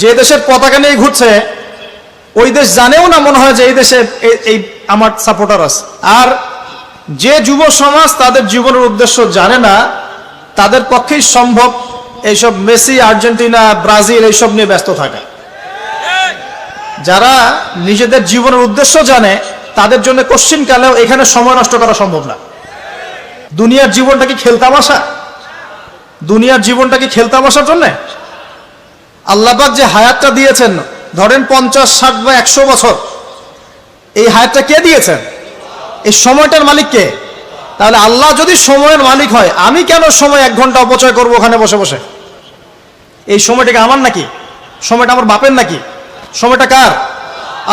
যে দেশের পতাকা নিয়ে ঘুরছে ওই দেশ জানেও না মনে হয় যে এই দেশে এই আমার সাপোর্টার আছে। আর যে যুব সমাজ তাদের জীবনের উদ্দেশ্য জানে না তাদের পক্ষেই সম্ভব এইসব মেসি, আর্জেন্টিনা, ব্রাজিল এইসব নিয়ে ব্যস্ত থাকা। যারা নিজেদের জীবনের উদ্দেশ্য জানে তাদের জন্য কোশ্চিন কালেও এখানে সময় নষ্ট করা সম্ভব না। দুনিয়ার জীবনটা কি খেলতামাশা? দুনিয়ার জীবনটা কি খেলতামাশার জন্য? আল্লাহ পাক যে হায়াতটা দিয়েছেন, ধরেন 50, 60 বা 100 বছর, এই হায়াতটা কে দিয়েছেন? এই সময়টার মালিক কে? তাহলে আল্লাহ যদি সময়ের মালিক হয়, আমি কেন সময় 1 ঘন্টা অপচয় করবো ওখানে বসে বসে? এই সময়টাকে আমার নাকি? সময়টা আমার বাপের নাকি? সময়টা কার?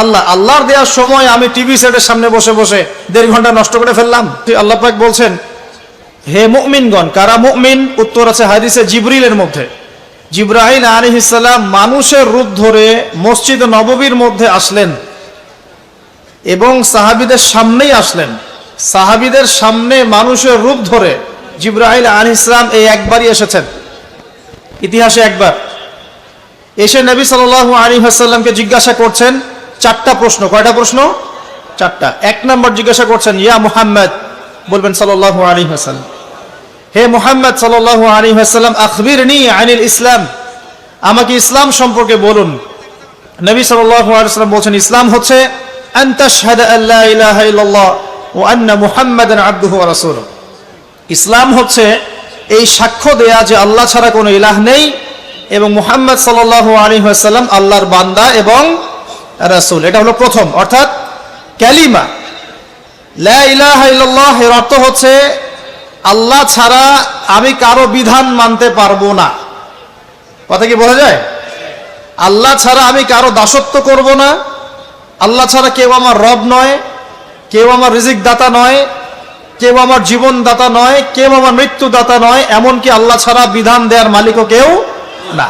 আল্লাহ। আল্লাহর দেওয়ার সময় আমি টিভি সেটের সামনে বসে বসে 1.5 ঘন্টা নষ্ট করে ফেললাম। আল্লাহ পাক বলছেন, হে মুমিনগণ, কারা মুমিন? উত্তর আছে হাদিসে জিবরিলের মধ্যে। জিবরাইল আলাইহিস সালাম মানুষের রূপ ধরে মসজিদ নববীর মধ্যে আসলেন এবং সাহাবীদের সামনেই আসলেন। সাহাবীদের সামনে মানুষের রূপ ধরে জিবরাইল আলাইহিস সালাম এই একবারই এসেছেন, ইতিহাসে একবার। এসে নবী সাল্লাল্লাহু আলাইহি ওয়াসাল্লামকে জিজ্ঞাসা করছেন 4টা প্রশ্ন। কয়টা প্রশ্ন? 4টা। 1 নম্বর জিজ্ঞাসা করছেন, ইয়া মুহাম্মদ, বলবেন সাল্লাল্লাহু আলাইহি ওয়াসাল্লাম, হে মুহাম্মদ সাল্লাল্লাহু আলাইহি ওয়াসাল্লাম, আখবিরনি আনিল ইসলাম, আমাকে ইসলাম সম্পর্কে বলুন। নবী সাল্লাল্লাহু আলাইহি ওয়াসাল্লাম বলছেন, ইসলাম হচ্ছে আন তাশহাদা আল্লা ইলাহা ইল্লাল্লাহ ওয়া আন্না মুহাম্মাদান আবদুহু ওয়া রাসূলুহু। ইসলাম হচ্ছে এই সাক্ষ্য দেয়া যে আল্লাহ ছাড়া কোনো ইলাহ নেই এবং মুহাম্মদ সাল্লাল্লাহু আলাইহি ওয়াসাল্লাম আল্লাহর বান্দা এবং রাসূল। এটা হলো প্রথম, অর্থাৎ কালিমা লা ইলাহা ইল্লাল্লাহ। এর অর্থ হচ্ছে আল্লাহ ছাড়া আমি কারো বিধান মানতে পারবো না। কথা কি বোঝা যায়? আল্লাহ ছাড়া আমি কারো দাসত্ব করব না। আল্লাহ ছাড়া কেউ আমার রব নয়, কেউ আমার রিজিক দাতা নয়, কেউ আমার জীবন দাতা নয়, কেউ আমার মৃত্যু দাতা নয়, এমনকি আল্লাহ ছাড়া বিধান দেওয়ার মালিকও কেউ না।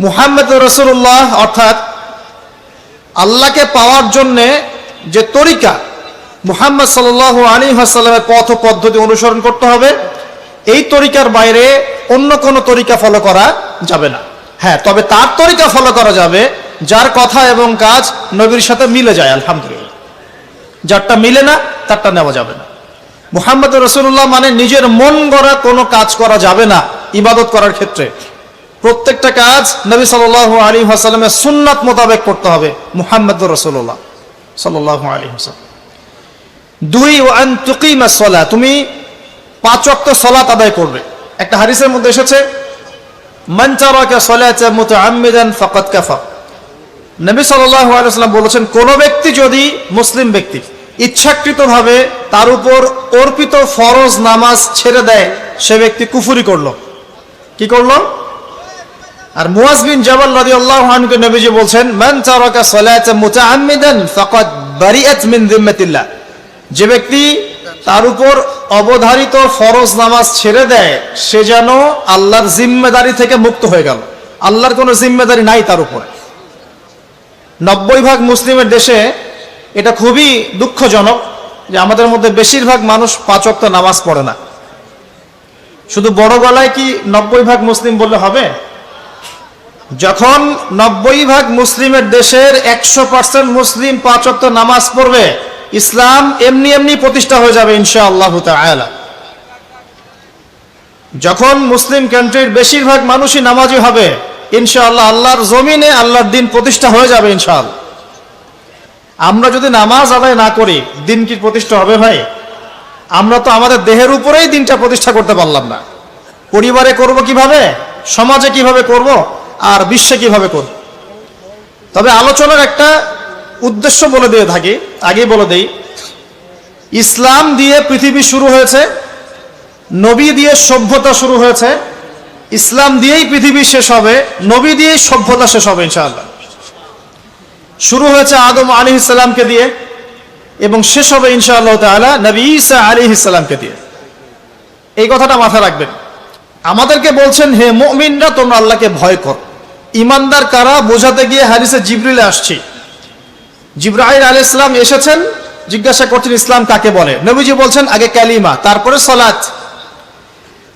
মুহাম্মদুর রাসূলুল্লাহ, অর্থাৎ আল্লাহকে পাওয়ার জন্যে যে তরিকা, মুহাম্মদ সাল্লাল্লাহু আলাইহি ওয়াসাল্লামের পথ ও পদ্ধতি অনুসরণ করতে হবে। এই তরিকার বাইরে অন্য কোনো তরিকা ফলো করা যাবে না। হ্যাঁ, তবে তার তরিকা ফলো করা যাবে যার কথা এবং কাজ নবীর সাথে মিলে যায়, আলহামদুলিল্লাহ। যারটা মিলে না তারটা নেওয়া যাবে না। মুহাম্মদ রাসূলুল্লাহ মানে নিজের মন গড়া কোনো কাজ করা যাবে না। ইবাদত করার ক্ষেত্রে প্রত্যেকটা কাজ নবী সাল্লাল্লাহু আলাইহি ওয়াসাল্লামের সুন্নাত মোতাবেক করতে হবে। মুহাম্মদ রাসূলুল্লাহ সাল্লাল্লাহু আলাইহি ওয়াসাল্লাম। 2, ওয়া আন তুকিমাস সালাহ, তুমি 5 ওয়াক্ত সালাত আদায় করবে। একটা হাদিসের মধ্যে এসেছে, মান তারাকা সালাতা মুতাআম্মিদান ফাকাদ কাফার। নবী সাল্লাল্লাহু আলাইহি ওয়াসাল্লাম বলেছেন, কোন ব্যক্তি যদি, মুসলিম ব্যক্তি, ইচ্ছাকৃতভাবে তার উপর অর্পিত ফরজ নামাজ ছেড়ে দেয়, সে ব্যক্তি কুফরি করলো। কি করলো? আর মুয়াজ বিন জাবাল রাদিয়াল্লাহু আনহু নবীজি বলছেন, মান তারাকা সালাতা মুতাআম্মিদান ফাকাদ বারিআত মিন যিম্মাতিল্লাহ। যে ব্যক্তি তার উপর অবধারিত ফরজ নামাজ ছেড়ে দেয় সে যেন আল্লাহর জিম্মেদারি থেকে মুক্ত হয়ে গেল। আল্লাহর কোনো জিম্মেদারি নাই তার উপরে। 90% মুসলিমের দেশে এটা খুবই দুঃখজনক যে আমাদের মধ্যে বেশিরভাগ মানুষ 5 ওয়াক্ত নামাজ পড়ে না। শুধু বড় গলায় কি 90% মুসলিম বললে হবে? যখন 90% মুসলিমের দেশের 100% মুসলিম 5 ওয়াক্ত নামাজ পড়বে, ইসলাম এমনি এমনি প্রতিষ্ঠা হয়ে যাবে ইনশাআল্লাহ তাআলা। যখন মুসলিম কান্ট্রির বেশিরভাগ মানুষই নামাজি হবে, ইনশাআল্লাহ আল্লাহর জমিনে আল্লাহর দিন প্রতিষ্ঠা হয়ে যাবে ইনশাআল্লাহ। আমরা যদি নামাজ আদায় না করি, দিন কি প্রতিষ্ঠা হবে ভাই? আমরা তো আমাদের দেহের উপরেই দিনটা প্রতিষ্ঠা করতে পারলাম না। পরিবারে করব কিভাবে, সমাজে কিভাবে করব, আর বিশ্বে কিভাবে করব? তবে আলোচনার একটা উদ্দেশ্য বলে দিয়ে থাকি, আগেই বলে দেই, ইসলাম দিয়ে পৃথিবী শুরু হয়েছে, নবী দিয়ে সভ্যতা শুরু হয়েছে, ইসলাম দিয়েই পৃথিবী শেষ হবে, নবী দিয়েই সভ্যতা শেষ হবে ইনশাআল্লাহ। শুরু হয়েছে আদম আলাইহিস সালামকে দিয়ে এবং শেষ হবে ইনশাআল্লাহ তাআলা নবী ঈসা আলাইহিস সালামকে দিয়ে। এই কথাটা মাথায় রাখবেন। আমাদেরকে বলছেন, হে মুমিনরা, তোমরা আল্লাহকে ভয় করো। ইমানদার কারা বোঝাতে গিয়ে হাদিসে জিবরিল আসছে। জিবরাইল আলাইহিস সালাম এসেছেন, জিজ্ঞাসা করছেন ইসলাম কাকে বলে। নবীজি বলছেন আগে কালিমা, তারপরে সালাত।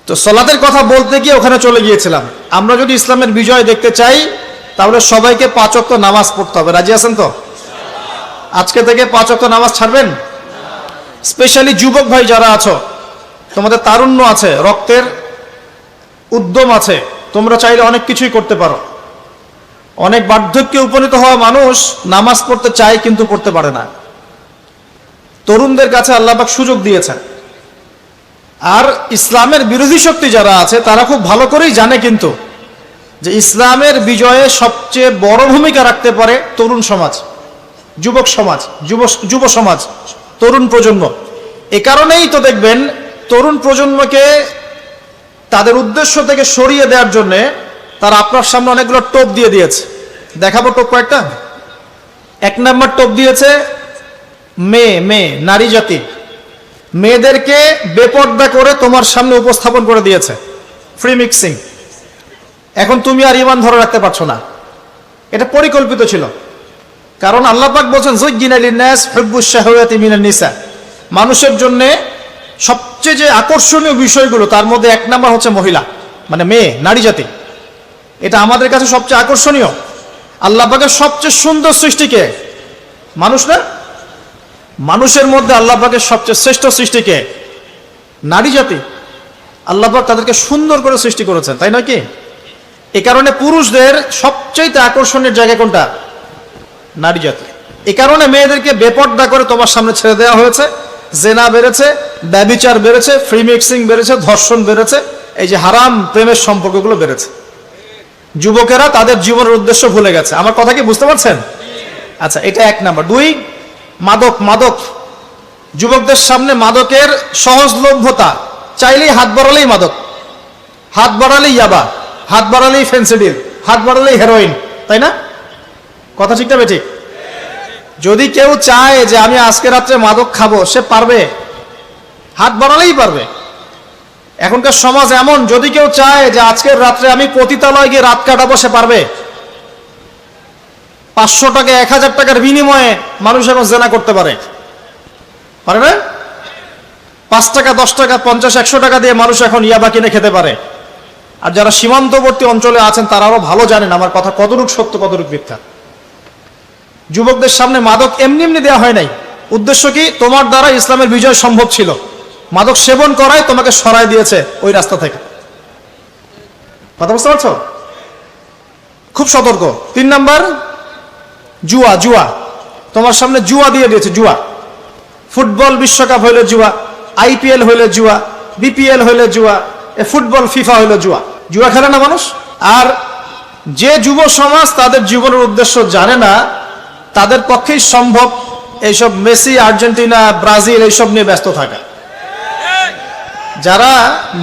তো সালাতের কথা বলতে গিয়ে ওখানে চলে গিয়েছিলাম। আমরা যদি ইসলামের বিজয় দেখতে চাই তাহলে সবাইকে 5 ওয়াক্ত নামাজ পড়তে হবে। রাজি আছেন তো? আজকে থেকে 5 ওয়াক্ত নামাজ ছাড়বেন? স্পেশালি যুবক ভাই যারা আছো, তোমাদের তারুণ্য আছে, রক্তের উদ্যম আছে, তোমরা চাইলে অনেক কিছুই করতে পারো। অনেক বার্ধক্যে উপনীত হওয়া মানুষ নামাজ পড়তে চায় কিন্তু পড়তে পারে না। তরুণদের কাছে আল্লাহ পাক সুযোগ দিয়েছেন। আর ইসলামের বিরোধী শক্তি যারা আছে তারা খুব ভালো করেই জানে কিন্তু যে ইসলামের বিজয়ে সবচেয়ে বড় ভূমিকা রাখতে পারে তরুণ সমাজ, যুবক সমাজ, যুব সমাজ, তরুণ প্রজন্ম। এ কারণেই তো দেখবেন তরুণ প্রজন্মকে তাদের উদ্দেশ্য থেকে সরিয়ে দেওয়ার জন্যে তারা আপনার সামনে অনেকগুলো টোপ দিয়ে দিয়েছে। দেখাবো টোপ কয়েকটা। 1 নম্বর টোপ দিয়েছে মেয়ে নারী জাতি। মেয়েদেরকে বেপর্দা করে তোমার সামনে উপস্থাপন করে দিয়েছে, ফ্রি মিক্সিং। এখন তুমি আর ঈমান ধরে রাখতে পারছো না। এটা পরিকল্পিত ছিল, কারণ আল্লাহ পাক বলছেন যুজ্জিনা লিন-নাস হুব্বুশ শাহাওয়াতি মিনান নিসা। মানুষের জন্য সবচেয়ে যে আকর্ষণীয় বিষয়গুলো তার মধ্যে 1 নম্বর হচ্ছে মহিলা, মানে মেয়ে, নারী জাতি। এটা আমাদের কাছে সবচেয়ে আকর্ষণীয়। আল্লাহ পাকের সবচেয়ে সুন্দর সৃষ্টিকে মানুষ না, মানুষের মধ্যে আল্লাহ পাকের সবচেয়ে শ্রেষ্ঠ সৃষ্টিকে নারী জাতি। আল্লাহ পাক তাদেরকে সুন্দর করে সৃষ্টি করেছেন, তাই নয় কি? এ কারণে পুরুষদের সবচেয়ে আকর্ষণের জায়গা কোনটা? নারী জাতি। এ কারণে মেয়েদেরকে বেপর্দা করে তোমার সামনে ছেড়ে দেওয়া হয়েছে। জেনা বেড়েছে, ব্যভিচার বেড়েছে, ফ্রি মিক্সিং বেড়েছে, ধর্ষণ বেড়েছে, এই যে হারাম প্রেমের সম্পর্কগুলো বেড়েছে। যুবকেরা তাদের জীবনের উদ্দেশ্য ভুলে গেছে। আমার কথা কি বুঝতে পারছেন? আচ্ছা, এটা 1 নাম্বার। 2, মাদক। যুবকদের সামনে মাদকের সহজলভ্যতা। চাইলেই হাত বাড়ালেই মাদক, হাত বাড়ালেই ইয়াবা, হাত বাড়ালেই ফেন্সিডিল, হাত বাড়ালেই হেরোইন, তাই না? কথা ঠিক না বেঠিক? যদি কেউ চায় যে আমি আজকে রাত্রে মাদক খাবো, সে পারবে, হাত বাড়ালেই পারবে। এখনকার সমাজ এমন, যদি কেউ চায় যে আজকের রাত্রে আমি পতিতালয়ে গিয়ে রাত কাটাবো, সে পারবে। 500 টাকা 1000 টাকার বিনিময়ে মানুষ এখন জেনা করতে পারে না? 5 টাকা 10 টাকা 50 100 টাকা দিয়ে মানুষ এখন ইয়াবা কিনে খেতে পারে। আর যারা সীমান্তবর্তী অঞ্চলে আছেন তারা আরো ভালো জানেন আমার কথা কতটুকু সত্য কতটুকু মিথ্যা। যুবকদের সামনে মাদক এমনি দেওয়া হয় নাই। উদ্দেশ্য কি? তোমার দ্বারা ইসলামের বিজয় সম্ভব ছিল। মাদক সেবন করাই তোমাকে সরায় দিয়েছে ওই রাস্তা থেকে। কথা বুঝতে পারছো? খুব সতর্ক। 3 নাম্বার, জুয়া। তোমার সামনে জুয়া দিয়ে দিয়েছে। জুয়া, ফুটবল বিশ্বকাপ হইলে জুয়া, IPL হইলে জুয়া, BPL হইলে জুয়া, ফুটবল ফিফা হইলে জুয়া। জুয়া খেলে না মানুষ। আর যে যুব সমাজ তাদের জীবনের উদ্দেশ্য জানে না, তাদের পক্ষেই সম্ভব এইসব মেসি, আর্জেন্টিনা, ব্রাজিল এইসব নিয়ে ব্যস্ত থাকা। যারা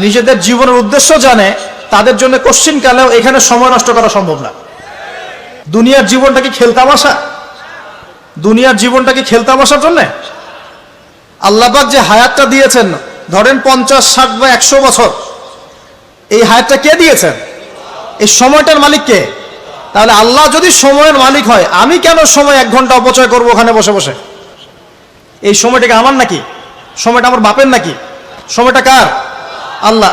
নিজেদের জীবনের উদ্দেশ্য জানে তাদের জন্য কোশ্চিন কালেও এখানে সময় নষ্ট করা সম্ভব না। দুনিয়ার জীবনটা কি খেলতামাশা? দুনিয়ার জীবনটা কি খেলতামাশার জন্য? আল্লাহ পাক যে হায়াতটা দিয়েছেন, ধরেন 50, 60 বা 100 বছর, এই হায়াতটা কে দিয়েছেন? এই সময়টার মালিক কে? তাহলে আল্লাহ যদি সময়ের মালিক হয়, আমি কেন সময় 1 ঘন্টা অপচয় করবো ওখানে বসে বসে? এই সময়টাকে আমার নাকি? সময়টা আমার বাপের নাকি? সময়টা কার?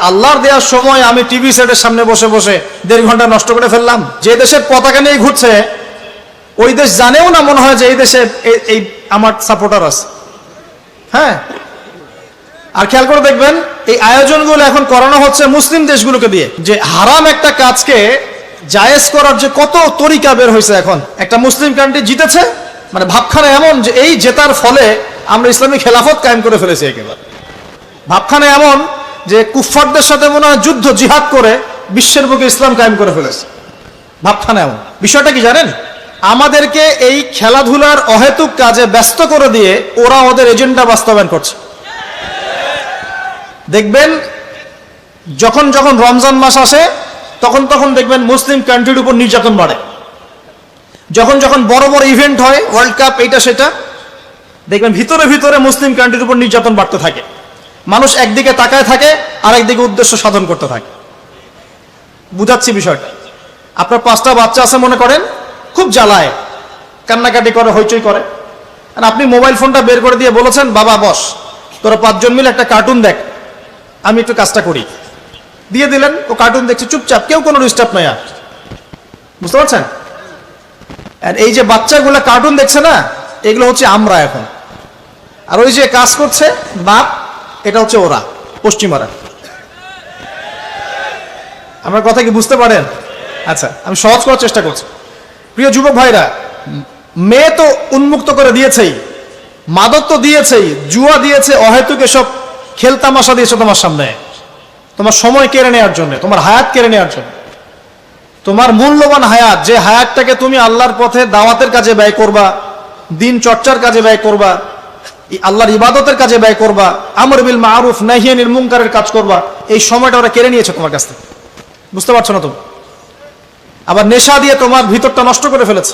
আল্লাহর দেওয়ার সময় আমি টিভি সেটের সামনে বসে বসে 1.5 ঘন্টা নষ্ট করে ফেললাম। যে দেশের পতাকা নিয়ে ঘুরছে ওই দেশ জানেও না মনে হয় যে এই দেশে এই আমার সাপোর্টার আছে। হ্যাঁ, আর খেয়াল করে দেখবেন এই আয়োজনগুলো এখন করানো হচ্ছে মুসলিম দেশগুলোকে দিয়ে। যে হারাম একটা কাজকে জায়েজ করার যে কত তরিকা বের হয়েছে। এখন একটা মুসলিম কান্ট্রি জিতেছে, মানে ভাবখানা এমন যে এই জেতার ফলে আমরা ইসলামী খেলাফত কায়েম করে ফেলেছি। একেবারে ভাবখানা এমন যে কুফফারদের সাথে মনে হয় যুদ্ধ জিহাদ করে বিশ্বের বুকে ইসলাম কায়েম করে ফেলেছে। ভাবখানা এমন। বিষয়টা কি জানেন? আমাদেরকে এই খেলাধুলার অহেতুক কাজে ব্যস্ত করে দিয়ে ওরা ওদের এজেন্ডা বাস্তবায়ন করছে। দেখবেন যখন রমজান মাস আসে তখন দেখবেন মুসলিম কান্ট্রির উপর নির্যাতন বাড়ে। যখন বড় বড় ইভেন্ট হয়, ওয়ার্ল্ড কাপ, এইটা সেটা, দেখবেন ভিতরে মুসলিম কান্ট্রির উপর নির্যাতন বাড়তে থাকে। মানুষ একদিকে তাকায় থাকে আর একদিকে উদ্দেশ্য সাধন করতে থাকে। বুঝাচ্ছি বিষয়টা। আপনার 5টা বাচ্চা আছে মনে করেন, খুব জ্বালায়, কান্নাকাটি করে, হইচই করে। আর আপনি মোবাইল ফোনটা বের করে দিয়ে বলেছেন, বাবা বস, তোরা 5 জন মিলে একটা কার্টুন দেখ, আমি একটু কাজটা করি। দিয়ে দিলেন, ও কার্টুন দেখছে চুপচাপ, কেউ কোনো ডিস্টার্ব নয়। আর বুঝতে পারছেন? আর এই যে বাচ্চাগুলা কার্টুন দেখছে না, এগুলো হচ্ছে আমরা এখন। আর ওই যে কাজ করছে বাপ, এটা হচ্ছে ওরা, পশ্চিমারা। আমার কথা কি বুঝতে পারেন? আচ্ছা, আমি সহজ করার চেষ্টা করছি। প্রিয় যুবক ভাইরা, মেয়ে তো উন্মুক্ত করে দিয়েছেই, মাদক তো দিয়েছেই, জুয়া দিয়েছে, অহেতুক এসব খেলতামাশা দিয়েছে তোমার সামনে, তোমার সময় কেড়ে নেওয়ার জন্য, তোমার হায়াত কেড়ে নেওয়ার জন্য। তোমার মূল্যবান হায়াত, যে হায়াতটাকে তুমি আল্লাহর পথে দাওয়াতের কাজে ব্যয় করবা, দিন চর্চার কাজে ব্যয় করবা, আল্লাহর ইবাদতের কাজে ব্যয় করবা, আমর বিল মারুফ নাহি আনিল মুনকারের কাজ করবা, এই সময়টা ওরা কেড়ে নিয়েছে তোমার কাছ থেকে। বুঝতে পারছো না তুমি? আবার নেশা দিয়ে তোমার ভিতরটা নষ্ট করে ফেলেছে,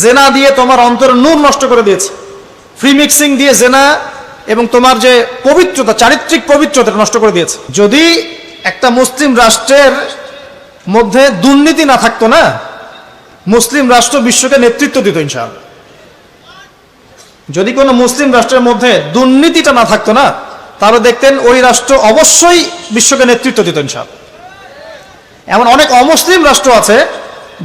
জেনা দিয়ে তোমার অন্তরের নূর নষ্ট করে দিয়েছে, ফ্রি মিক্সিং দিয়ে জেনা এবং তোমার যে পবিত্রতা, চারিত্রিক পবিত্রতা নষ্ট করে দিয়েছে। যদি একটা মুসলিম রাষ্ট্রের মধ্যে দুর্নীতি না থাকতো না, মুসলিম রাষ্ট্র বিশ্বকে নেতৃত্ব দিত ইনশাআল্লাহ। যদি কোনো মুসলিম রাষ্ট্রের মধ্যে দুর্নীতিটা না থাকতো না, তাহলে দেখতেন ওই রাষ্ট্র অবশ্যই বিশ্বকে নেতৃত্ব দিত ইনশাআল্লাহ। এমন অনেক অমুসলিম রাষ্ট্র আছে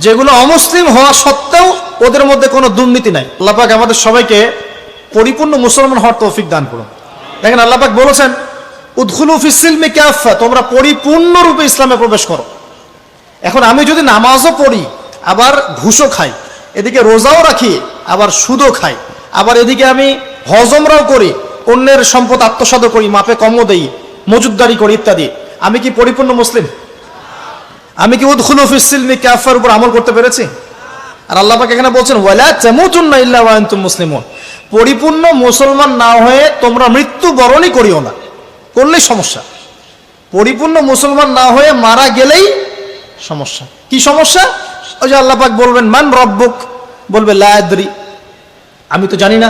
যেগুলো অমুসলিম হওয়া সত্ত্বেও ওদের মধ্যে কোনো দুর্নীতি নাই। আল্লাহ পাক আমাদের সবাইকে পরিপূর্ণ মুসলমান হওয়ার তৌফিক দান করুন। দেখেন, আল্লাহ পাক বলেছেন, উদখুলু ফিস সিলমি কাফা, তোমরা পরিপূর্ণরূপে ইসলামে প্রবেশ করো। এখন আমি যদি নামাজও পড়ি, আবার ঘুষও খাই, এদিকে রোজাও রাখি, আবার সুদও খাই, আবার এদিকে আমি হজমরাও করি, অন্যের সম্পদ আত্মসাৎ করি, মাপে কমও দেই, মজুদদারি করি ইত্যাদি, আমি কি পরিপূর্ণ মুসলিম? আমি কি উদখুলু ফিস সিলমি কাফার উপর আমল করতে পেরেছি? আর আল্লাহ পাক এখানে বলছেন, ওয়ালা তামুতুন্না ইল্লা ওয়া আনতুম মুসলিমুন, পরিপূর্ণ মুসলমান না হয়ে তোমরা মৃত্যুবরণই করিও না। করলেই সমস্যা। পরিপূর্ণ মুসলমান না হয়ে মারা গেলেই সমস্যা। কি সমস্যা? ওই যে আল্লাহ পাক বলবেন, মান রব্বুক, বলবে লা আদরি, আমি তো জানি না,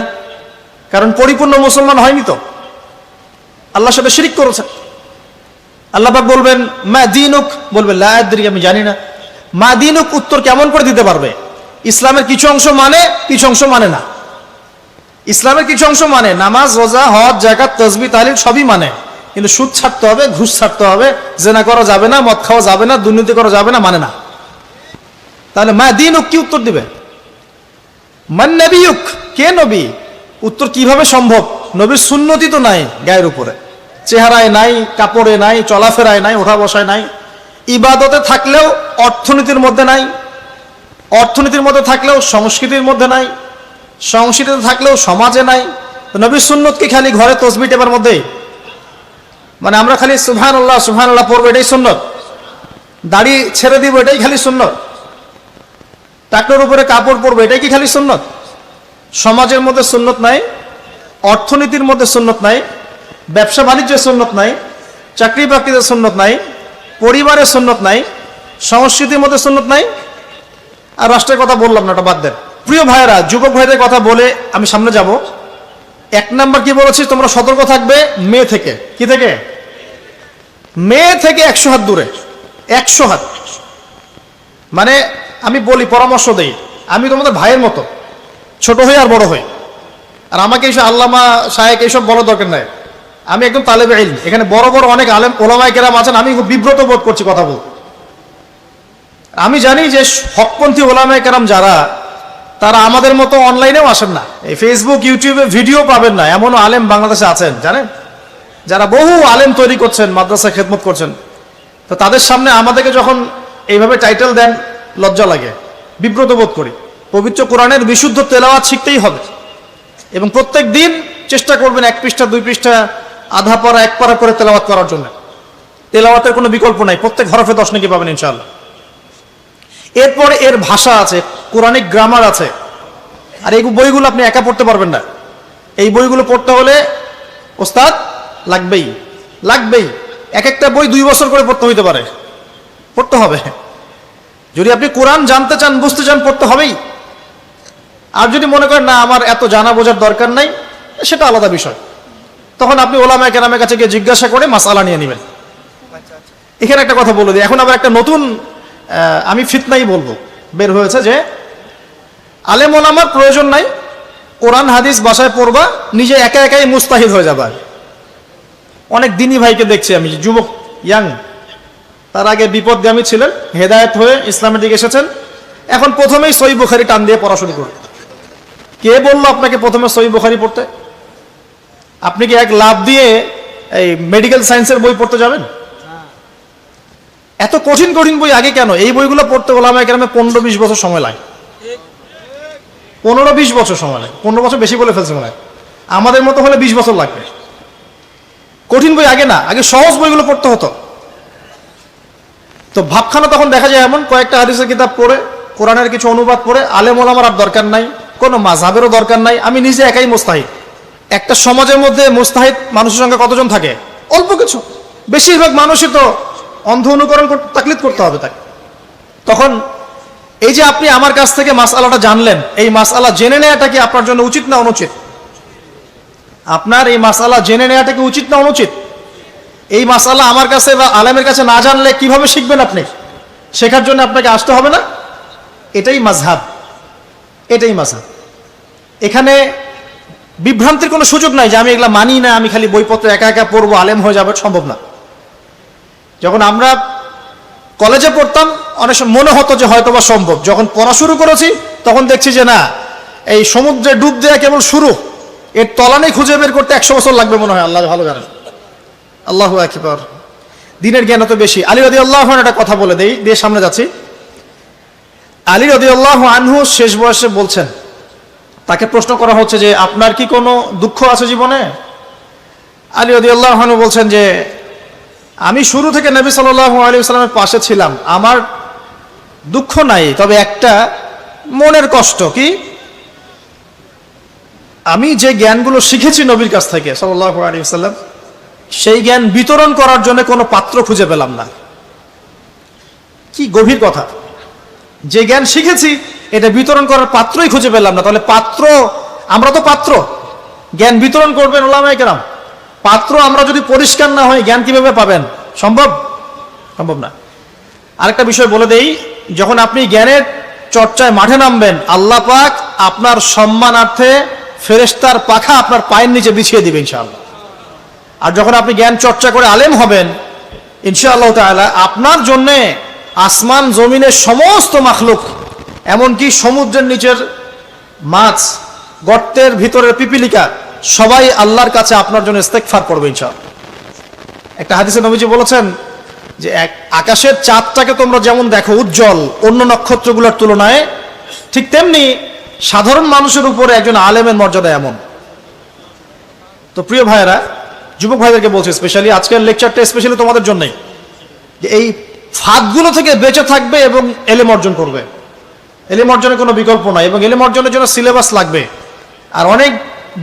কারণ পরিপূর্ণ মুসলমান হয়নি তো, আল্লাহর সাথে শিরিক করেছে। আল্লাহ পাক বলবেন, মা দীনুক, বলবে লা আদরি, আমি জানি না। মা দীনুক উত্তর কেমন করে দিতে পারবে? ইসলামের কিছু অংশ মানে, কিছু অংশ মানে না। ইসলামের কিছু অংশ মানে, নামাজ, রোজা, হজ, যাকাত, তাসবিহ, তাহলিল সবই মানে, কিন্তু সুদ ছাড়তে হবে, ঘুষ ছাড়তে হবে, জেনা করা যাবে না, মদ খাওয়া যাবে না, দুর্নীতি করা যাবে না, মানে না। তাহলে মা দীনুক কি উত্তর দিবে? মান নবিয়ুক, কে নবী? উত্তর কিভাবে সম্ভব? নবীর সুন্নতি তো নাই গায়ের উপরে, চেহারায় নাই, কাপড়ে নাই, চলাফেরায় নাই, ওঠা বসায় নাই, ইবাদতে থাকলেও অর্থনীতির মধ্যে নাই, অর্থনীতির মধ্যে থাকলেও সংস্কৃতির মধ্যে নাই, সংস্কৃতিতে থাকলেও সমাজে নাই। তো নবীর সুন্নত কি খালি ঘরে তসবিহ টেপার মধ্যেই? মানে আমরা খালি সুবহানাল্লাহ সুবহানাল্লাহ পড়বো, এটাই সুন্নত? দাড়ি ছেড়ে দিব, এটাই খালি সুন্নত? টাকলোর উপরে কাপড় পরবো, এটাই কি খালি সুন্নত? সমাজের মধ্যে সুন্নত নাই, অর্থনীতির মধ্যে সুন্নত নাই, ব্যবসা বাণিজ্যের সুন্নত নাই, চাকরি বাকরিতে সুন্নত নাই, পরিবারের সুন্নত নাই, সংস্কৃতির মধ্যে সুন্নত নাই, আর রাষ্ট্রের কথা বললাম না, ওটা বাদ দেন। প্রিয় ভাইয়েরা, যুবক ভাইদের কথা বলে আমি সামনে যাব। এক নাম্বার কি বলেছি, তোমরা সতর্ক থাকবে মেয়ে থেকে। কি থেকে? মেয়ে থেকে 100 হাত দূরে। 100 হাত মানে আমি বলি, পরামর্শ দেই, আমি তোমাদের ভাইয়ের মতো, ছোট হই আর বড় হই, আর আমাকে এইসব আল্লামা শায়েখ এইসব বড় দরকার নাই। আমি একদম তালেবে ইলম। এখানে বড় বড় অনেক আলেম ওলামায়ে কেরাম আছেন, আমি খুব বিব্রত বোধ করছি কথা বলতে। আমি জানি যে হকপন্থী ওলামায়ে কেরাম যারা, তারা আমাদের মতো অনলাইনেও আসেন না, এই ফেসবুক ইউটিউবে ভিডিও পাবেন না, এমনও আলেম বাংলাদেশে আছেন জানেন, যারা বহু আলেম তৈরি করছেন, মাদ্রাসায় খেদমত করছেন। তো তাদের সামনে আমাদেরকে যখন এইভাবে টাইটেল দেন, লজ্জা লাগে, বিব্রত বোধ করি। পবিত্র কোরআনের বিশুদ্ধ তেলাওয়াত শিখতেই হবে, এবং প্রত্যেক দিন চেষ্টা করবেন 1 পৃষ্ঠা 2 পৃষ্ঠা, আধা পারা 1 পারা করে তেলাওয়াত করার জন্য। তেলাওয়াতের কোনো বিকল্প নাই, প্রত্যেক হরফে 10 নেকি পাবেন ইনশাআল্লাহ। এরপরে এর ভাষা আছে, কোরআনিক গ্রামার আছে, আর এই বইগুলো আপনি একা পড়তে পারবেন না। এই বইগুলো পড়তে হলে ওস্তাদ লাগবেই, লাগবেই। এক একটা বই 2 বছর করে পড়তে হইতে পারে, পড়তে হবে। যদি আপনি কোরআন জানতে চান, বুঝতে চান, পড়তে হবেই। আর যদি মনে করেন না আমার এত জানা বোঝার দরকার নাই, সেটা আলাদা বিষয়, তখন আপনি ওলামায়ে কেরামের কাছে গিয়ে জিজ্ঞাসা করে মাসআলা নিয়ে নেবেন। এখানে একটা কথা বলে দিই, এখন আবার একটা নতুন আমি ফিতনাই বলবো বের হয়েছে, যে আলেম ওলামার প্রয়োজন নাই, কোরআন হাদিস বাসায় পড়বা, নিজে একা একাই মুস্তাহিদ হয়ে যাবা। অনেক দিনী ভাইকে দেখছি আমি, যুবক, ইয়াং, তার আগে বিপদগামী ছিলেন, হেদায়েত হয়ে ইসলামের দিকে এসেছেন, এখন প্রথমেই সহিহ বুখারী টান দিয়ে পড়া শুরু করুন। কে বললো আপনাকে প্রথমে সহিহ বুখারী পড়তে? আপনি কি এক লাভ দিয়ে এই মেডিকেল সায়েন্সের বই পড়তে যাবেন? এত কঠিন কঠিন বই আগে কেন? এই বইগুলো পড়তে ওলামায়ে কেরামে 15-20 বছর সময় লাগে। 15-20 বছর সময় লাগে। 15 বছর বেশি বলে ফেলছে মনে হয়। আমাদের মতো হলে 20 বছর লাগবে। কঠিন বই আগে না, আগে সহজ বইগুলো পড়তে হতো। তো ভাবখানা তখন দেখা যায় এমন, কয়েকটা হাদিসের কিতাব পড়ে, কোরআনের কিছু অনুবাদ পড়ে, আলেম ওলামার আর দরকার নাই, কোনো মাযহাবেরও দরকার নাই। আমি নিজে একাই মুস্তাহিদ। একটা সমাজের মধ্যে মুস্তাহিদ মানুষের সংখ্যা কতজন থাকে? অল্প কিছু। বেশিরভাগ মানুষই তো অন্ধ অনুকরণ তাকলিদ করতে হবে তাকে। তখন এই যে আপনি আমার কাছ থেকে মাসআলাটা জানলেন, এই মাসআলা জেনে নেওয়াটা কি আপনার জন্য উচিত না অনুচিত? আপনার এই মাসআলা জেনে নেওয়াটা কি উচিত না অনুচিত? এই মাসআলা আমার কাছে বা আলেমের কাছে না জানলে কিভাবে শিখবেন আপনি? শেখার জন্য আপনাকে আসতে হবে না? এটাই মাযহাব, এটাই মাযহাব। এখানে বিভ্রান্তির কোনো সুযোগ নাই যে আমি এগুলা মানি না, আমি খালি বইপত্র একা একা পড়বো, আলেম হয়ে যাবে, সম্ভব না। যখন আমরা কলেজে পড়তাম অনেক সময় মনে হতো যে হয়তোবা সম্ভব। যখন পড়া শুরু করেছি তখন দেখছি যে না, এই সমুদ্রে ডুব দেওয়া কেবল শুরু, এর তলানি খুঁজে বের করতে 100 বছর লাগবে মনে হয়। আল্লাহ ভালো জানেন। আল্লাহু আকবার। দিনের জ্ঞান এত বেশি। আলী রাদিয়াল্লাহু আনহু একটা কথা বলে দেই, দিয়ে সামনে যাচ্ছি। আলী রাদিয়াল্লাহু আনহু শেষ বয়সে বলছেন, তাকে প্রশ্ন করা হচ্ছে যে আপনার কি কোনো দুঃখ আছে জীবনে? আলী রাদিয়াল্লাহু আনহু বলছেন যে আমি শুরু থেকে নবী সাল্লাল্লাহু আলাইহি ওয়াসাল্লামের পাশে ছিলাম, আমার দুঃখ নাই, তবে একটা মনের কষ্ট। কি? আমি যে জ্ঞানগুলো শিখেছি নবীর কাছ থেকে সাল্লাল্লাহু আলাইহি ওয়াসাল্লাম, সেই জ্ঞান বিতরণ করার জন্য কোনো পাত্র খুঁজে পেলাম না। কি গভীর কথা! যে জ্ঞান শিখেছি এটা বিতরণ করার পাত্রই খুঁজে পেলাম না। তাহলে পাত্র, আমরা তো পাত্র, জ্ঞান বিতরণ করবেন উলামায়ে কেরাম। পাত্র আমরা যদি পরিষ্কার না হই, জ্ঞান কিভাবে পাবেন? সম্ভব? সম্ভব না। আরেকটা বিষয় বলে দেই, যখন আপনি জ্ঞানের চর্চায় মাঠে নামবেন, আল্লাহ পাক আপনার সম্মানার্থে ফেরেশতার পাখা আপনার পায়ের নিচে বিছিয়ে দিবেন ইনশাআল্লাহ। আর যখন আপনি জ্ঞান চর্চা করে আলেম হবেন ইনশাআল্লাহ তাআলা, আপনার জন্যে আসমান জমিনের সমস্ত মাখলুক, এমনকি সমুদ্রের নিচের মাছ, গর্তের ভিতরের পিপিলিকা, সবাই আল্লাহর কাছে আপনার জন্য ইস্তেগফার করবে ইনশাআল্লাহ। একটা হাদিসে নবীজি বলেছেন যে আকাশের চাঁদটাকে তোমরা যেমন দেখো উজ্জ্বল অন্য নক্ষত্রগুলোর তুলনায়, ঠিক তেমনি সাধারণ মানুষের উপরে একজন আলেমের মর্যাদা এমন। তো প্রিয় ভাইয়েরা, যুবক ভাইদেরকে বলছি, স্পেশালি আজকের লেকচারটা স্পেশালি তোমাদের জন্যই, যে এই ফাঁদগুলো থেকে বেঁচে থাকবে এবং এলেম অর্জন করবে। এলেম অর্জনের কোনো বিকল্প নাই, এবং এলেম অর্জনের জন্য সিলেবাস লাগবে। আর অনেক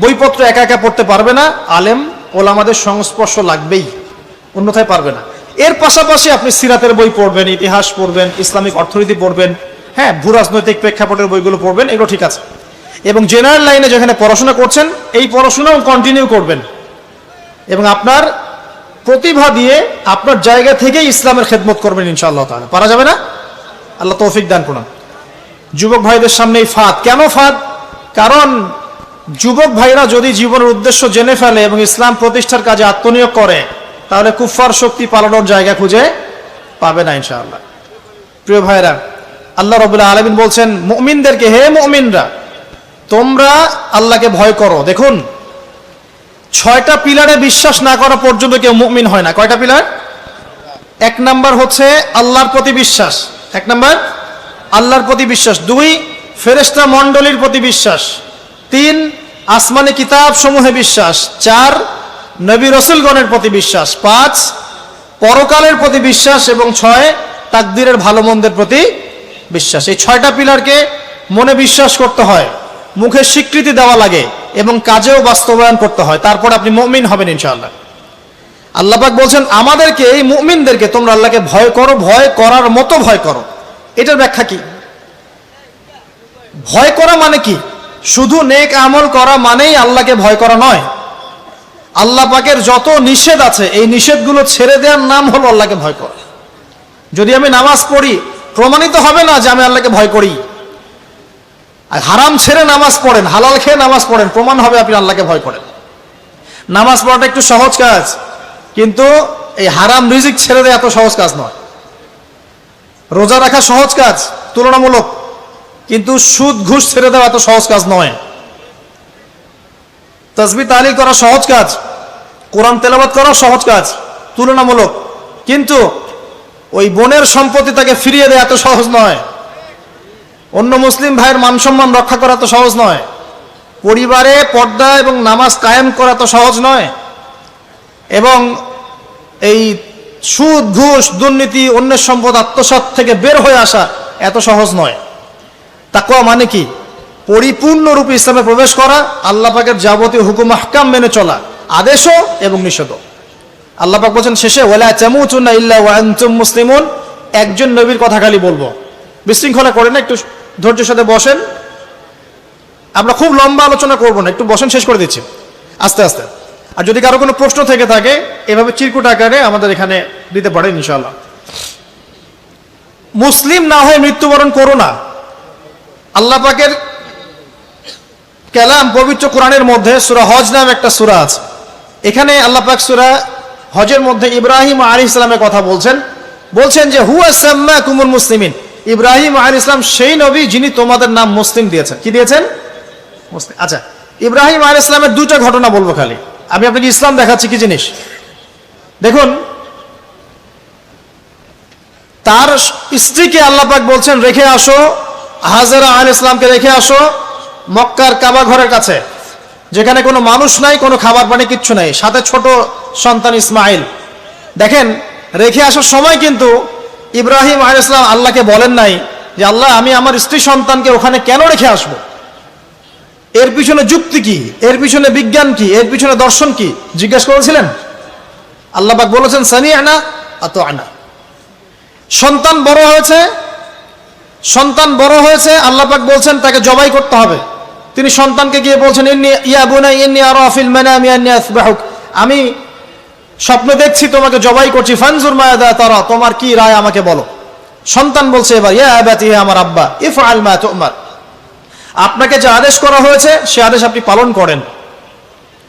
বইপত্র একা একা পড়তে পারবে না, আলেম ওলামাদের সংস্পর্শ লাগবেই, অন্যথায় পারবে না। এর পাশাপাশি আপনি সিরাতের বই পড়বেন, ইতিহাস পড়বেন, ইসলামিক অর্থনীতি পড়বেন, হ্যাঁ, ভূরাজনৈতিক প্রেক্ষাপটের বইগুলো পড়বেন, এগুলো ঠিক আছে। এবং জেনারেল লাইনে যেখানে পড়াশোনা করছেন, এই পড়াশোনাও কন্টিনিউ করবেন, এবং আপনার প্রতিভা দিয়ে আপনার জায়গা থেকেই ইসলামের খেদমত করবেন ইনশাআল্লাহ তাআলা। পারা যাবে না? আল্লাহ তৌফিক দান করুন। যুবক ভাইদের সামনে এই ফাঁদ। কেন ফাঁদ? কারণ যুবক ভাইরা যদি জীবনের উদ্দেশ্য জেনে ফেলে এবং ইসলাম প্রতিষ্ঠার কাজে আত্মনিয়োগ করে, তাহলে কুফফার শক্তি পালানোর জায়গা খুঁজে পাবে না ইনশাআল্লাহ। প্রিয় ভাইরা, আল্লাহ রাব্বুল আলামিন বলছেন মুমিনদেরকে, হে মুমিনরা, তোমরা আল্লাহকে ভয় করো। দেখুন, 6টা পিলারে বিশ্বাস না করা পর্যন্ত কেউ মুমিন হয় না। কয়টা পিলার? 1 নাম্বার হচ্ছে আল্লাহর প্রতি বিশ্বাস। 1 নাম্বার আল্লাহর প্রতি বিশ্বাস। 2 ফেরেশতা মণ্ডলীর প্রতি বিশ্বাস। 3 আসমানি কিতাব সমূহে বিশ্বাস। 4 নবী রাসূলগণের প্রতি বিশ্বাস। 5 পরকালের প্রতি বিশ্বাস। এবং 6 তাকদীরের ভালো মন্দের প্রতি বিশ্বাস। এই 6টা পিলারকে মনে বিশ্বাস করতে হয়, মুখে স্বীকৃতি দেওয়া লাগে, এবং কাজেও বাস্তবায়ন করতে হয়, তারপর আপনি মুমিন হবেন ইনশাআল্লাহ। আল্লাহ পাক বলছেন আমাদেরকে, এই মুমিনদেরকে, তোমরা আল্লাহকে ভয় করো, ভয় করার মতো ভয় করো। এটার ব্যাখ্যা কি? ভয় করা মানে কি? শুধু নেক আমল করা মানেই আল্লাহকে ভয় করা নয়। আল্লাহ পাকের যত নিষেধ আছে, এই নিষেধগুলো ছেড়ে দেওয়ার নাম হলো আল্লাহকে ভয় করা। যদি আমি নামাজ পড়ি, প্রমাণিত হবে না যে আমি আল্লাহকে ভয় করি। আর হারাম ছেড়ে নামাজ পড়েন, হালাল খেয়ে নামাজ পড়েন, প্রমাণ হবে আপনি আল্লাহকে ভয় করেন। নামাজ পড়াটা একটু সহজ কাজ, কিন্তু এই হারাম রিজিক ছেড়ে দেওয়া এত সহজ কাজ নয়। রোজা রাখা সহজ কাজ তুলনামূলক, কিন্তু সুদ ঘুষ ছেড়ে দেওয়া এত সহজ কাজ নয়। তাসবিহ তাহলিল করা সহজ কাজ, কোরআন তেলাওয়াত করা সহজ কাজ তুলনামূলক, কিন্তু ওই বোনের সম্পত্তি তাকে ফিরিয়ে দেওয়া এত সহজ নয়। অন্য মুসলিম ভাইয়ের মান সম্মান রক্ষা করা তো সহজ নয়। পরিবারে পর্দা এবং নামাজ কায়েম করা তো সহজ নয়। এবং এই সুদ ঘুষ দুর্নীতি অন্যের সম্পদ আত্মসাৎ থেকে বের হয়ে আসা এত সহজ নয়। তাকওয়া মানে কি? পরিপূর্ণরূপে ইসলামে প্রবেশ করা, আল্লাহ পাকের যাবতীয় হুকুম আহকাম মেনে চলা, আদেশও এবং নিষেধও। আল্লাহ পাক বলেন শেষে, ওয়ালা তামুতুন্না ইল্লা ওয়া আনতুম মুসলিমুন। একজন নবীর কথা খালি বলবো, বিশৃঙ্খলা করেন না, একটু ধৈর্যের সাথে বসেন। আমরা খুব লম্বা আলোচনা করব না, একটু বসেন, শেষ করে দিচ্ছি আস্তে আস্তে। আর যদি কারো কোনো প্রশ্ন থেকে থাকে এভাবে চিরকুট আকারে আমাদের এখানে দিতে পারেন ইনশাআল্লাহ। মুসলিম না হয়ে মৃত্যুবরণ করো না। আল্লাহ পাকের কালাম পবিত্র কোরআনের মধ্যে সূরা হজ নামে একটা সূরা আছে। এখানে আল্লাহ পাক সূরা হজের মধ্যে ইব্রাহিম আলাইহিস সালামের কথা বলছেন যে হুয়া সাম্মাকুমুল মুসলিমিন। ইব্রাহিম আলাইহিস সালাম সেই নবী যিনি তোমাদের নাম মুসলিম দিয়েছেন। কি দিয়েছেন? মুসলিম। আচ্ছা, ইব্রাহিম আলাইহিস সালামের দুটো ঘটনা বলবো খালি, আমি আপনাকে ইসলাম দেখাচ্ছি কি জিনিস। দেখুন, তার স্ত্রীকে আল্লাহ পাক বলছেন রেখে আসো, হাজেরা আলাইহিস সালামকে রেখে আসো মক্কার কাবা ঘরের কাছে, যেখানে কোনো মানুষ নাই, কোনো খাবার পানি কিচ্ছু নাই, সাথে ছোট সন্তান ইসমাইল। দেখেন, রেখে আসার সময় কিন্তু ইব্রাহিম আলাইহিস সালাম আল্লাহকে বলেন নাই যে আল্লাহ আমি আমার স্ত্রী সন্তানকে ওখানে কেন রেখে আসব, এর পিছনে যুক্তি কি, এর পিছনে বিজ্ঞান কি, এর পিছনে দর্শন কি জিজ্ঞেস করেছিলেন? আল্লাহ পাক বলেছেন সামি'না আতা'না। সন্তান বড় হয়েছে, আল্লাহ পাক বলছেন তাকে জবাই করতে হবে। তিনি সন্তানকে গিয়ে বলছেন ইয়া বুনাইয়া ইন্নী আরা ফিল মানামি আন্নী আসবাহুক, আমি স্বপ্ন দেখছি তোমাকে জবাই করছি, ফানজুর মাযা তারা, তোমার কি রায় আমাকে বলো। সন্তান বলছে এবার ইয়া আবাতি, হে আমার আব্বা, ইফআল মা তু'মার, আপনাকে যে আদেশ করা হয়েছে সে আদেশ আপনি পালন করেন।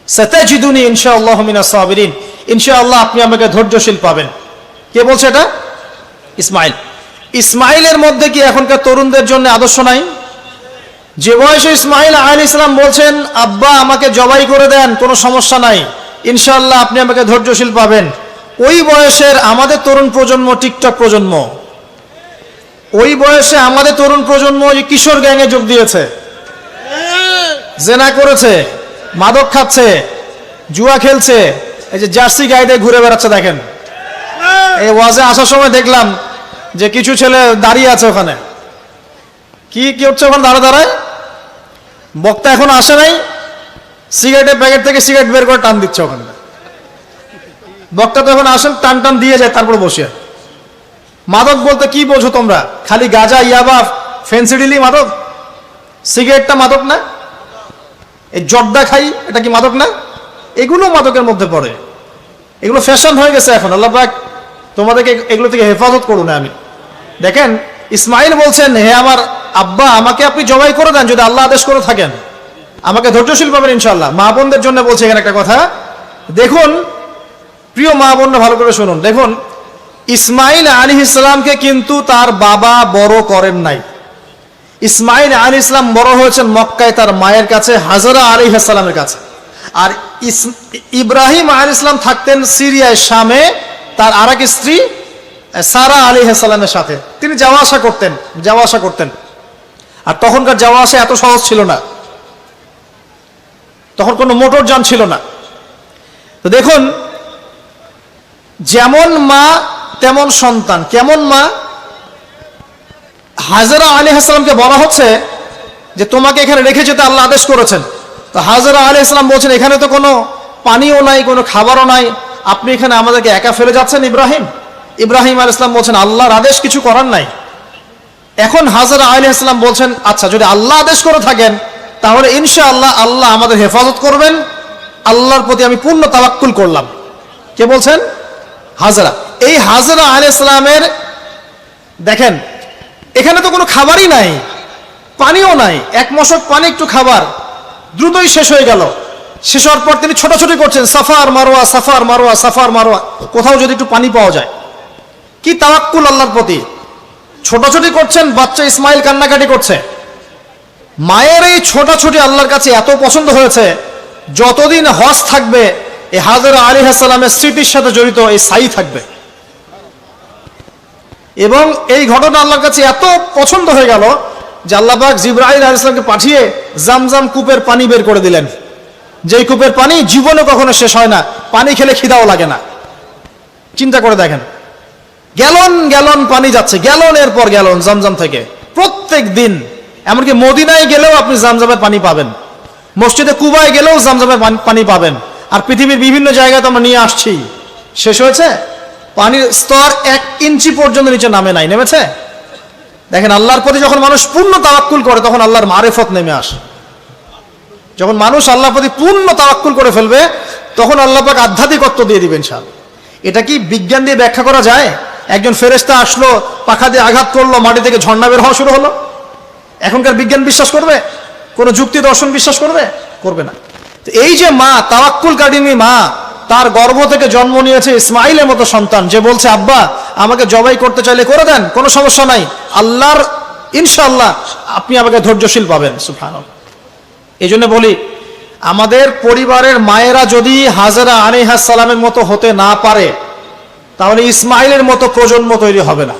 সাতাজিদুনি ইনশাআল্লাহু মিনাস সাবিরিন, ইনশাআল্লাহ আপনি আমাকে ধৈর্যশীল পাবেন। কে বলছে এটা? ইসমাইল। ইসমাইলের মধ্যে কি এখনকার তরুণদের জন্য আদর্শ নাই? যে বয়সে ইসমাইল আলাইহিস সালাম বলছেন আব্বা আমাকে জবাই করে দেন, কোনো সমস্যা নাই, ইনশাআল্লাহ আপনি আমাকে ধৈর্যশীল পাবেন, ওই বয়সের আমাদের তরুণ প্রজন্ম টিকটক প্রজন্ম, ওই বয়সে আমাদের তরুণ প্রজন্ম যে কিশোর গ্যাংয়ে যোগ দিয়েছে, জেনা করেছে, মাদক খাচ্ছে, জুয়া খেলছে, এই যে জার্সি গায়ে দিয়ে ঘুরে বেড়াচ্ছে। দেখেন, এই ওয়াজে আসার সময় দেখলাম যে কিছু ছেলে দাঁড়িয়ে আছে ওখানে, কি হচ্ছে ওখানে দাঁড়ায়, বক্তা এখন আসে নাই, সিগারেটের প্যাকেট থেকে সিগারেট বের করে টান দিচ্ছে ওখানে। বক্তা তো এখন আসেন, টান দিয়ে যায়, তারপর বসে। মাদক বলতে কি বোঝো তোমরা? খালি গাঁজা, ইয়াবা, ফেন্সিডিলি মাদক? সিগারেটটা মাদক না? এই জর্দা খাই, এটা কি মাদক না? এগুলো মাদকের মধ্যে পড়ে, এগুলো ফ্যাশন হয়ে গেছে এখন। আল্লাহ পাক তোমাদেরকে এগুলো থেকে হেফাজত করুন। আমি দেখেন, ইসমাইল বলছেন হে আমার আব্বা আমাকে আপনি জবাই করে দেন, যদি আল্লাহ আদেশ করে থাকেন, আমাকে ধৈর্যশীল পাবেন ইনশাআল্লাহ। মা বোনদের জন্য বলছে এখানে একটা কথা, দেখুন প্রিয় মা বোনরা ভালো করে শুনুন। দেখুন, ইসমাইল আলাইহিস সালামকে কিন্তু তার বাবা বড় করেন নাই। ইসমাইল আলাইহিস সালাম বড় হয়েছেন মক্কায় তার মায়ের কাছে, হাজরা আলাইহিস সালামের কাছে। আর ইব্রাহিম আলাইহিস সালাম থাকতেন সিরিয়ায়, শামে, তার আরেক স্ত্রী সারা আলাইহিস সালামের সাথে তিনি যাওয়া আসা করতেন। আর তখনকার যাওয়া আসা এত সহজ ছিল না, তখন কোনো মোটর যান ছিল না। তো দেখুন, যেমন মা তেমন সন্তান। কেমন মা? হাজরা আলাইহিস সালামকে বলা হচ্ছে যে তোমাকে এখানে রেখে যেতে আল্লাহ আদেশ করেছেন। তো হাজরা আলাইহিস সালাম বলছেন এখানে তো কোনো পানিও নাই, কোনো খাবারও নাই, আপনি এখানে আমাদেরকে একা ফেলে যাচ্ছেন। ইব্রাহিম আলাইহিস সালাম বলছেন আল্লাহর আদেশ, কিছু করার নাই। এখন হাজরা আলাইহিস সালাম বলছেন আচ্ছা যদি আল্লাহ আদেশ করে থাকেন তাহলে ইনশাআল্লাহ আল্লাহ আমাদের হেফাজত করবেন, আল্লাহর প্রতি আমি পূর্ণ তাওয়াক্কুল করলাম। কে বলছেন? হাজরা। এই হাজরা আলাইহিস সালামের দেখেন এখানে তো কোনো খাবারই নাই, পানিও নাই, এক মশক পানি একটু খাবার দ্রুতই শেষ হয়ে গেল। শেষ হওয়ার পর তিনি ছোটাছুটি করছেন, suffer Marwa, suffer Marwa, suffer Marwa, কোথাও যদি একটু পানি পাওয়া যায়। কি তাওয়াক্কুল আল্লাহর প্রতি, ছোটাছুটি করছেন। বাচ্চা ইসমাইল কান্নাকাটি করছে, মায়ের এই ছোটাছুটি আল্লাহর কাছে এত পছন্দ হয়েছে, যতদিন হজ থাকবে এই হাজরা আলাইহিস সালামের স্মৃতির সাথে জড়িত এই সাই থাকবে। এবং এই ঘটনা আল্লাহর কাছে এত পছন্দ হয়ে গেল যে আল্লাহ পাক জিবরাইল আলাইহিস সালামকে পাঠিয়ে জামজাম কূপের পানি বের করে দিলেন, যেই কূপের পানি জীবনে কখনো শেষ হয় না, পানি খেলে খিদাও লাগে না। চিন্তা করে দেখেন, গ্যালন গ্যালন পানি যাচ্ছে, গ্যালনের পর গ্যালন জামজাম থেকে প্রত্যেক দিন। এমনকি মদিনায় গেলেও আপনি জামজামের পানি পাবেন, মসজিদে কুবায় গেলেও জামজামের পানি পাবেন। আর পৃথিবীর বিভিন্ন জায়গায় তো আমরা নিয়ে আসছি, শেষ হয়েছে? পানির স্তর 1 ইঞ্চি পর্যন্ত নিচে নামে নাই, নেমেছে? দেখেন, আল্লাহর প্রতি যখন মানুষ পূর্ণ তাওয়াক্কুল করে তখন আল্লাহর মারিফত নেমে আসে। যখন মানুষ আল্লাহর প্রতি পূর্ণ তাওয়াক্কুল করে ফেলবে তখন আল্লাহ পাক আধ্যাত্মিকত্ব দিয়ে দিবেন ইনশাআল্লাহ। এটা কি বিজ্ঞান দিয়ে ব্যাখ্যা করা যায়? একজন ফেরেশতা আসলো, পাখা দিয়ে আঘাত করলো, মাটি থেকে ঝর্ণা বের হওয়া শুরু হলো, এখনকার বিজ্ঞান বিশ্বাস করবে? কোন যুক্তি দর্শন বিশ্বাস করবে? করবে না। তো এই যে মা, তাওয়াক্কুল কারিনী মা, তার গর্ভ থেকে জন্ম নিয়েছে ইসমাইলের মতো সন্তান, যে বলছে আব্বা আমাকে জবাই করতে চাইলে করে দেন, কোনো সমস্যা নাই, আল্লাহর ইনশাআল্লাহ আপনি আমাকে ধৈর্যশীল পাবেন। সুবহানাল্লাহ। এই জন্য বলি, আমাদের পরিবারের মায়েরা যদি হাজরা আলাইহিস সালামের মতো হতে না পারে তাহলে ইসমাইলের মতো প্রজন্ম তৈরি হবে না।